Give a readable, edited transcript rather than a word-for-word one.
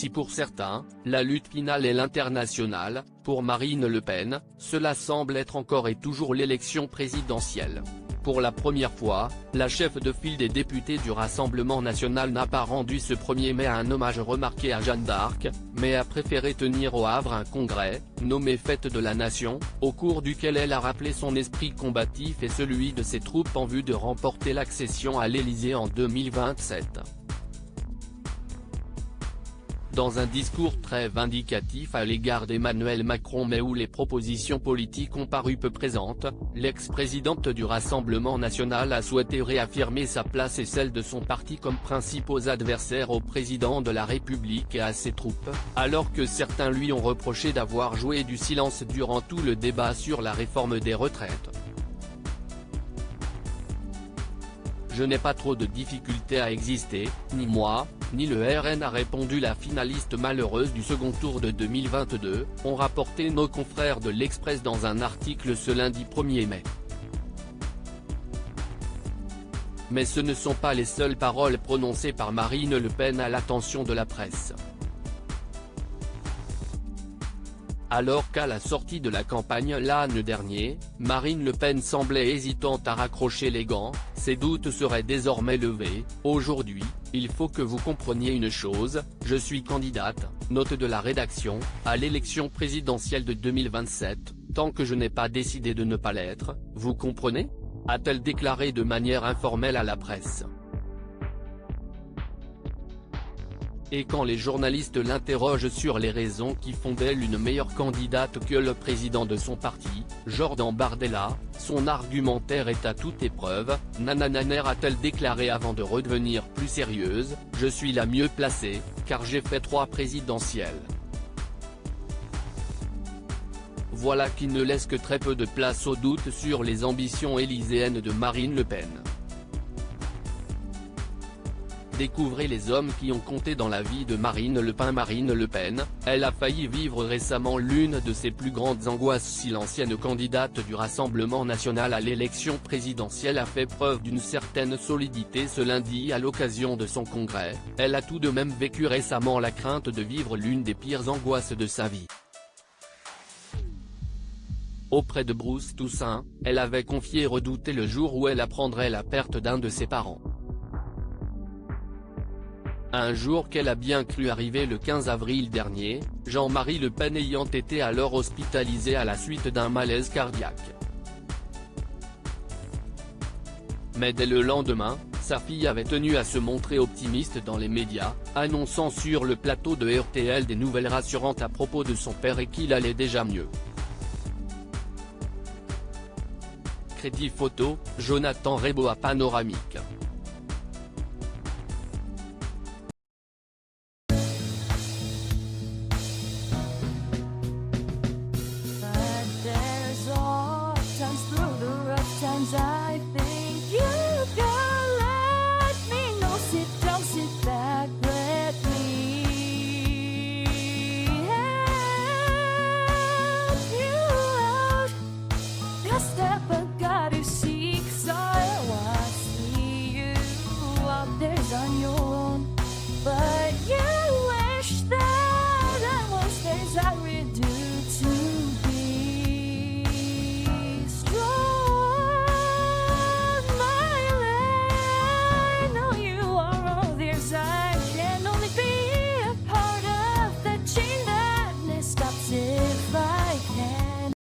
Si pour certains, la lutte finale est l'international, pour Marine Le Pen, cela semble être encore et toujours l'élection présidentielle. Pour la première fois, la chef de file des députés du Rassemblement national n'a pas rendu ce 1er mai un hommage remarqué à Jeanne d'Arc, mais a préféré tenir au Havre un congrès, nommé Fête de la Nation, au cours duquel elle a rappelé son esprit combatif et celui de ses troupes en vue de remporter l'accession à l'Élysée en 2027. Dans un discours très vindicatif à l'égard d'Emmanuel Macron mais où les propositions politiques ont paru peu présentes, l'ex-présidente du Rassemblement national a souhaité réaffirmer sa place et celle de son parti comme principaux adversaires au président de la République et à ses troupes, alors que certains lui ont reproché d'avoir joué du silence durant tout le débat sur la réforme des retraites. Je n'ai pas trop de difficultés à exister, ni moi, ni le RN a répondu la finaliste malheureuse du second tour de 2022, ont rapporté nos confrères de l'Express dans un article ce lundi 1er mai. Mais ce ne sont pas les seules paroles prononcées par Marine Le Pen à l'attention de la presse. Alors qu'à la sortie de la campagne l'an dernier, Marine Le Pen semblait hésitante à raccrocher les gants, ses doutes seraient désormais levés. Aujourd'hui, il faut que vous compreniez une chose, je suis candidate, note de la rédaction, à l'élection présidentielle de 2027, tant que je n'ai pas décidé de ne pas l'être, vous comprenez ? A-t-elle déclaré de manière informelle à la presse. Et quand les journalistes l'interrogent sur les raisons qui font d'elle une meilleure candidate que le président de son parti, Jordan Bardella, son argumentaire est à toute épreuve. Nanananer a-t-elle déclaré avant de redevenir plus sérieuse, je suis la mieux placée, car j'ai fait 3 présidentielles. Voilà qui ne laisse que très peu de place au doute sur les ambitions élyséennes de Marine Le Pen. Découvrez les hommes qui ont compté dans la vie de Marine Le Pen. Marine Le Pen, elle a failli vivre récemment l'une de ses plus grandes angoisses si l'ancienne candidate du Rassemblement national à l'élection présidentielle a fait preuve d'une certaine solidité ce lundi à l'occasion de son congrès. Elle a tout de même vécu récemment la crainte de vivre l'une des pires angoisses de sa vie. Auprès de Bruce Toussaint, elle avait confié redouter le jour où elle apprendrait la perte d'un de ses parents. Un jour qu'elle a bien cru arriver le 15 avril dernier, Jean-Marie Le Pen ayant été alors hospitalisé à la suite d'un malaise cardiaque. Mais dès le lendemain, sa fille avait tenu à se montrer optimiste dans les médias, annonçant sur le plateau de RTL des nouvelles rassurantes à propos de son père et qu'il allait déjà mieux. Crédit photo, Jonathan Rebo à Panoramique. Times through the rough times I